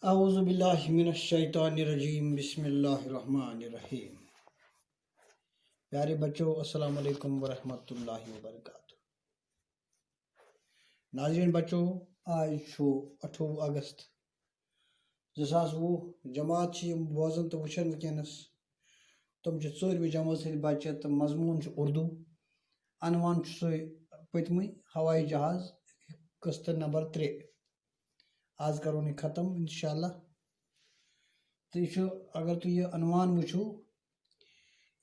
اعوذ باللہ من الشیطان الرجیم بسم اللہ الرحمن الرحیم۔ پیارے بچوں، السلام علیکم ورحمۃ اللہ وبرکاتہ۔ ناظرین بچوں، آج 28 اگست 2020 جماعت بوزن تو وچھن ونکس تم 4ویں جماعت ہند بچہ تو مضمون اردو، عنوان سی پتم ہوائی جہاز قسط نمبر 3۔ آج کرو یہ ختم انشاءاللہ۔ تو یہ اگر تھی یہ عنوان وچھو،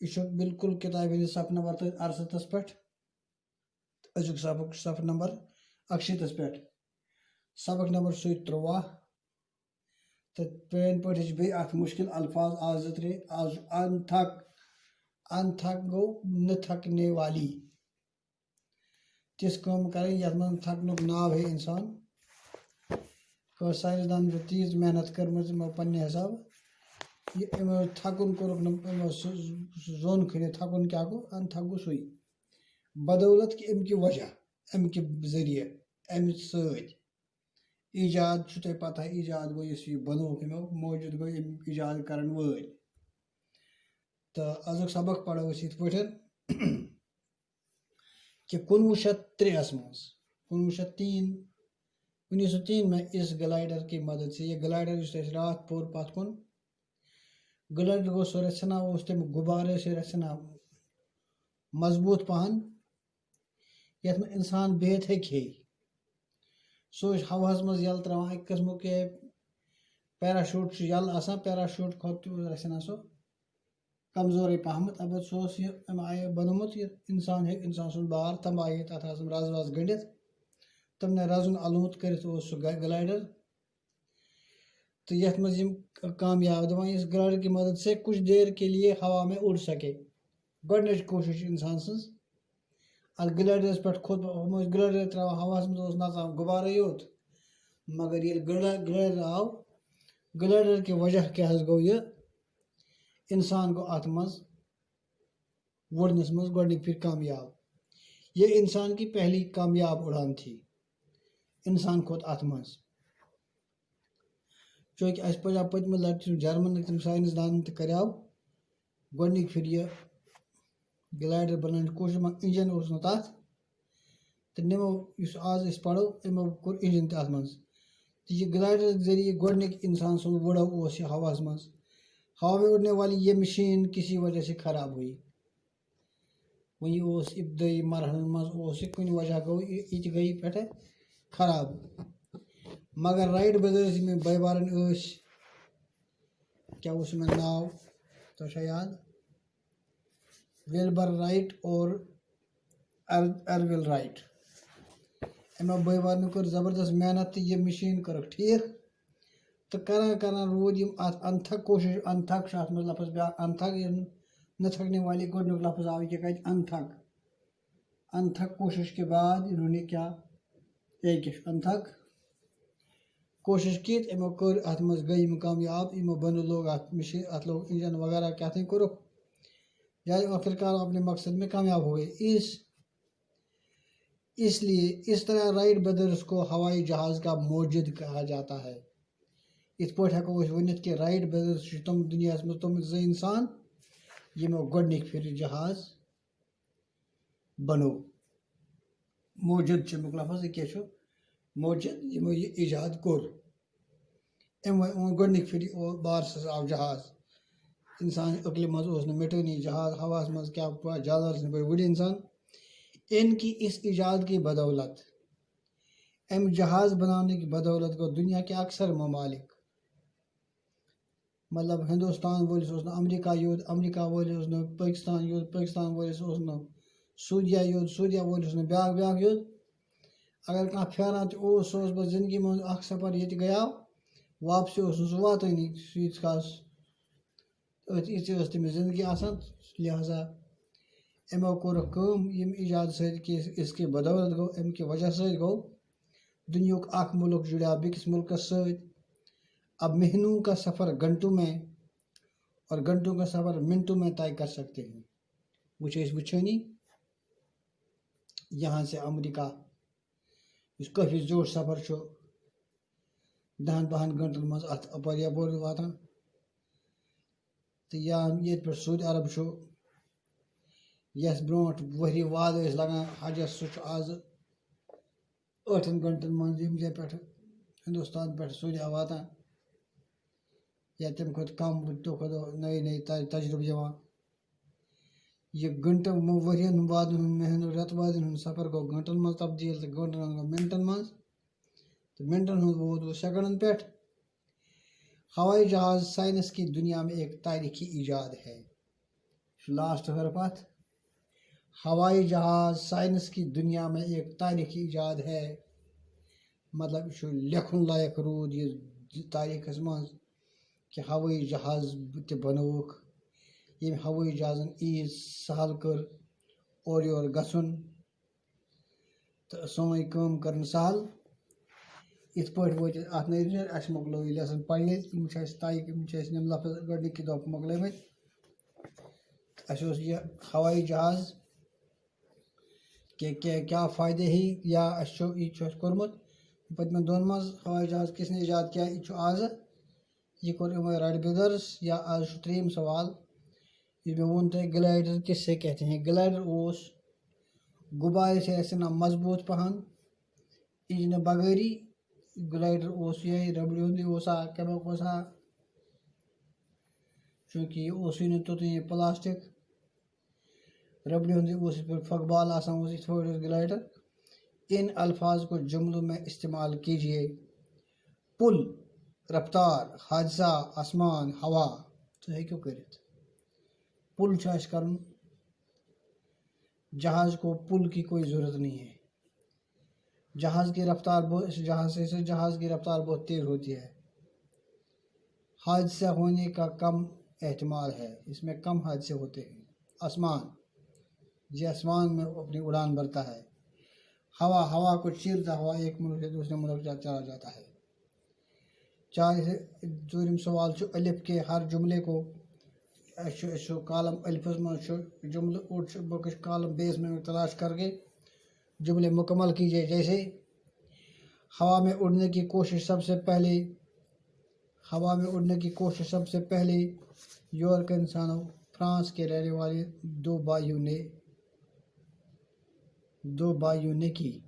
یہ بالکل کتاب صفحہ نمبر 68 پہ، ازیک سبق صفحہ نمبر 68 پہ، سبق نمبر 13۔ تو پرین پہ بی ات مشکل الفاظ آز انتھک گو نہ تھکنے والی، تس کم کریں یت من تھکنک ناو ہے انسان۔ سائنسدان تیز محنت کرم پنہ حساب، تھکن کورک زون کھڑے، تھکن کیا گو، انتھک گو سوئی بدولت کہ ام کی وجہ، ام کے ذریعہ، ام ست ایجاد تہ پتہ، ایجاد گو اس یہ بنوک موجود گو ام ایجاد کرن ول۔ تو ازک سبق پڑھو اس یت پٹھن کہ 1903 مز 1903 میں اس گلائڈر کی مدد سے، یہ گلائڈر اس رات پور پت کن گلائڈر گو سو رچنا اس تم غبارے سے رچنا مضبوط پہن، یت میں انسان بہت ہی سو ہواس مز یل تران ایک قسم کے پیراشوٹ یل آسان، پیراشوٹ کھت رچنا سو کمزور پہمت، اب سو آئے بنومت یہ انسان ہے، انسان سن بار تم آئے تک رز وز گنڈت، تم نے رزن علوت کرت سو گلائڈر۔ تو یت مز کامیاب دپان اس گلائڈر کی مدد سے کچھ دیر کے لیے ہوا میں اڑ سکے۔ گۄڈنِچ کوشش انسان سن ات گلائڈرس پہ کھوت گلائڈر ترا ہواس مز نژان غبارے یوت، مگر یہ گلائڈر آو، گلائڈر کی وجہ کیا گو یہ انسان گو ات مز وڑنس مز گۄڈنِک پھر کامیاب۔ یہ انسان کی پہلی کامیاب اڑان تھی، انسان کھوت ات مز، چونکہ اس پہ پتم لٹہ جرمن تم سائنسدان تہ کریو گۄڈنِک پھر یہ گلائڈر بنانے کوشش، مگر انجن اس نا تات تو نمو اس آز اس پڑھو امو کور انجن تہ ات مز۔ تو یہ گلائڈر ذریعے گۄڈنِک انسان سن وڑو اس یہ ہواس مز، ہوا میں اڑنے والی یہ مشین کسی وجہ سے خراب ہوئی، وہی اس ابتدائی مرحلن مز اس کن وجہ گو یہ گئی پہ خراب، مگر رائٹ بردرز میں بھائی بارن کیا اس میں ناو تو یاد، ویلبر رائٹ اور ارول رائٹ، اما بھائی بارن کر زبردست محنت، یہ مشین کرک ٹھیک تو کران رود ات انتھک کوشش، انتھک ات مز لفظ بیا انتھک نہ تھکنے والی گۄڈنیُک لفظ آو یہ کت انتھک کوشش کے بعد انہوں نے کیا ایک انتھک کوشش کی، امو کر ات مز گئی کامیاب، امو بن لوگ ات مشین، ات لوگ انجن وغیرہ کیا تھے کرک، یعنی آخر کار اپنے مقصد میں کامیاب ہو گئے۔ اس لیے اس طرح رائٹ بردرز کو ہوائی جہاز کا موجد کہا جاتا ہے۔ ات پہ ہیکو ونت کہ رائٹ بردرز تم دنیا میں تم زٕ انسان یمو گۄڈنِک پھر جہاز بنو، موجد چمیک لفظ یہ کیا موجد، یمو یہ ایجاد کور، گۄڈنِک پھر بارسس آو جہاز، انسان عقلہِ مز اوس نہٕ مٹٲنی جہاز ہواس مز کیا جانور سن پٲٹھۍ وُڑِ انسان۔ ان کی اس ایجاد کی بدولت، ام جہاز بنانے کی بدولت کو دنیا کے اکثر ممالک، مطلب ہندوستان ولس اوس نہٕ امریکہ یوت، امریکہ ولس اوس نہٕ پاکستان یوت، پاکستان ولس اوس نہٕ سعودیہ یوت، سعودیہ ولس اوس نہٕ بیاکھ یوت، اگر کانٛہہ پھیران تہِ اوس سُہ اوس پتہٕ زندگی منٛز اکھ سفر ییٚتہِ گٔیاو واپسی اوس نہٕ سُہ واتٲنی ییٖتِس کالس یِژھ ٲس تٔمِس زندگی آسان، لہذا امو کوٚرُکھ کٲم ییٚمہِ ایجاد سۭتۍ کہ اس کی بدولت گوٚو، امہِ کہِ وجہ سۭتۍ گوٚو دنیاہُک اکھ ملک جڑیو بیٚکِس ملکس سۭتۍ۔ اب مہینوں کا سفر گھنٹوں میں اور گھنٹوں کا سفر منٹوں میں طے کر سکتے ہیں۔ وہ چھِ أسۍ وٕچھٲنی یہاں سے امریکہ اس کافی زیوٗٹھ سفر چھُ 10-12 گنٹن مز ات اپر یپور واتان تو یا یت پہ سعودی عرب چھُ یس برونٛٹھ ؤری واد ٲسۍ لگان حجس سُہ چھُ آز 8 گنٹن مز ییٚمہِ جایہِ پٮ۪ٹھ ہندوستان پٮ۪ٹھ سعودی واتان یا تمہِ کھۄتہٕ کم دۄہ کھۄتہٕ دۄہ نٔے تجربہٕ یِوان یہ گنٹن ؤرین وادن ہُنٛد رٮ۪تہٕ وادن ہُنٛد سفر گوٚو گنٹن منٛز تبدیٖل تہٕ گنٹن ہُنٛد گوٚو منٹن منٛز تہٕ منٹن ہُنٛد ووت سیکنڈن پٮ۪ٹھ ہوائی جہاز سائنس کی دنیا میں ایک تاریخی ایجاد ہے لاسٹ حرف ات ہوائی جہاز سائنس کی دنیا میں ایک تاریخی ایجاد ہے مطلب یہ لکھن لائق روٗد یہ تاریخس منٛز کہ ہوٲیی جہاز تہِ بنووُکھ ییٚمہِ ہوٲیی جہازن ایٖژ سہل کٔر اورٕ یورٕ گژھُن تہٕ سٲنۍ کٲم کٔرٕن سہل یِتھ پٲٹھۍ وٲتۍ أسۍ اتھ نٔتیٖجس اَسہِ مۄکلٲو یہِ لیسن پرِ یِم چھِ اَسہِ طے یِم چھِ اَسہِ یِم لفظ گۄڈنِکی دۄہ مۄکلٲومٕتۍ اَسہِ اوس یہِ ہوٲیی جہاز کہ کیا فٲیدٕ ہی یا اَسہِ چھُ یہِ چھُ اَسہِ کوٚرمُت پٔتمٮ۪ن دۄہن منٛز ہوٲیی جہاز کِس نے ایجاد کیا یہِ چھُ آزٕ یہ کوٚر یِمو رائٹ برٛدٲرٕس یا آز چھُ 3یم سوال یہ میں ووٚن تۄہہِ گلائڈر کس سے کہتے ہیں گلائڈر اوس غبارے سے رچنا مضبوط پہن انجنہٕ بغٲری گلائڈر اوس یِہوٚے ربڑِ ہُنٛدُے اوسا کمیُک اوسا چوٗنٛکہِ یہِ اوسُے نہٕ توٚتُے یہِ پلاسٹک ربڑِ ہُنٛدُے اوس یِتھ پٲٹھۍ پھۄکہٕ بال آسان اوس یِتھ پٲٹھۍ اوس گلائڈر ان الفاظ کو جملوں میں استعمال کیجیے پل رفتار حادثہ آسمان ہوا تُہۍ ہیٚکِو کٔرِتھ پل چھُ اَسہِ کَرُن جہاز کو پل کی کوئی ضرورت نہیں ہے جہاز کی رفتار بہت تیز ہوتی ہے حادثہ ہونے کا کم احتمال ہے اس میں کم حادثے ہوتے ہیں آسمان یہ آسمان میں اپنی اڑان بھرتا ہے ہوا کو چیرتا ہوا ایک ملک سے دوسرے ملک چلا جاتا ہے 4م سوال چھُ الف کے ہر جملے کو کالم الفس من جملہ بکش کالم بیس میں تلاش کر کے جملے مکمل کیجیے جیسے ہوا میں اڑنے کی کوشش سب سے پہلے یورپ کے انسانوں فرانس کے رہنے والے دو بھائیوں نے کی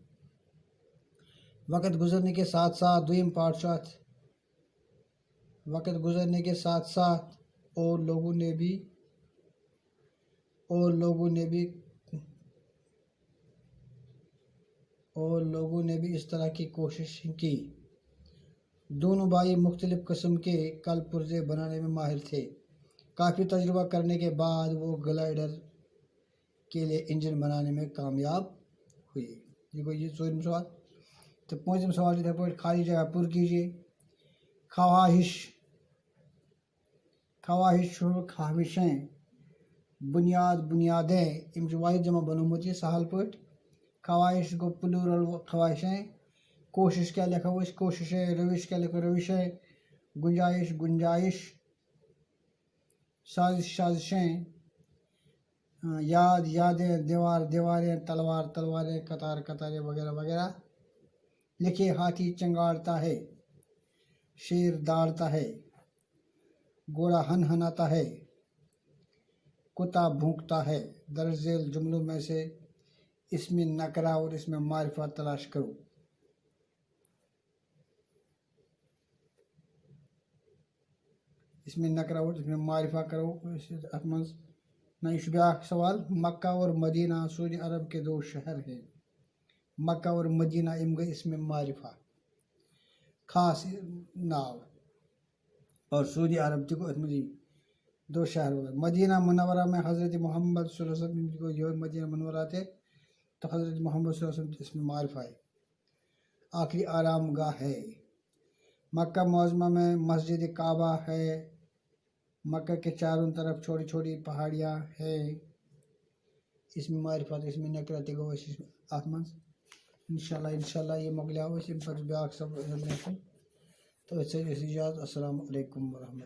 وقت گزرنے کے ساتھ ساتھ دویم پارٹ چھُ اتھ وقت گزرنے کے ساتھ ساتھ اور لوگوں نے بھی اس طرح کی کوشش کی دونوں بھائی مختلف قسم کے کل پرزے بنانے میں ماہر تھے کافی تجربہ کرنے کے بعد وہ گلائڈر کے لیے انجن بنانے میں کامیاب ہوئے یہ گوٚو یہ 4م سوال تو 5م سوال یِتھے پٲٹھۍ خالی جگہ پر کیجیے خواہش چھُ خواہشیں بنیادیں یِم چھُ واحد جمع بنومُت یہِ سہل پٲٹھۍ خواہش گوٚو پلورل خواہشیں کوشش کیا لکھو أسۍ کوششیں روش کیا لکھو روشیں گنجائش سازشیں یادیں دیواریں تلواریں قطاریں وغیرہ وغیرہ لکھے ہاتھی چنگاڑتا ہے شیر داڑتا ہے گھوڑا ہنہناتا ہے کتا بھونکتا ہے درج ذیل جملوں میں سے اس میں نکرہ اور اس میں معرفہ تلاش کرو اس میں نکرہ اور اس میں معرفہ کرو اتھ منٛز نہ یہ چھُ بیٛاکھ سوال مکہ اور مدینہ سعودی عرب کے 2 شہر ہیں مکہ اور مدینہ یِم گٔے اس میں معرفہ خاص ناو اور سعودی عرب تہِ گوٚو اتھ منٛز 2 شہر ہو گئے مدینہ منورہ میں حضرت محمد صلی اللہ علیہ وسلم کو یہ مدینہ منورہ تھے تو حضرت محمد صلی اللہ علیہ وسلم اس میں معرفہ ہے آخری آرام گاہ ہے مکہ معظمہ میں مسجد کعبہ ہے مکہ کے چاروں طرف چھوٹی چھوٹی پہاڑیاں ہیں اس میں معرفت اس میں نکرہ تہِ گوٚو اَسہِ اتھ منٛز انشاءاللہ یہ مۄکلیو اَسہِ اَمہِ پتہٕ بیٛاکھ سبق تو أتھۍ سۭتۍ ٲسۍ اِجازت السلام علیکم ورحمتہ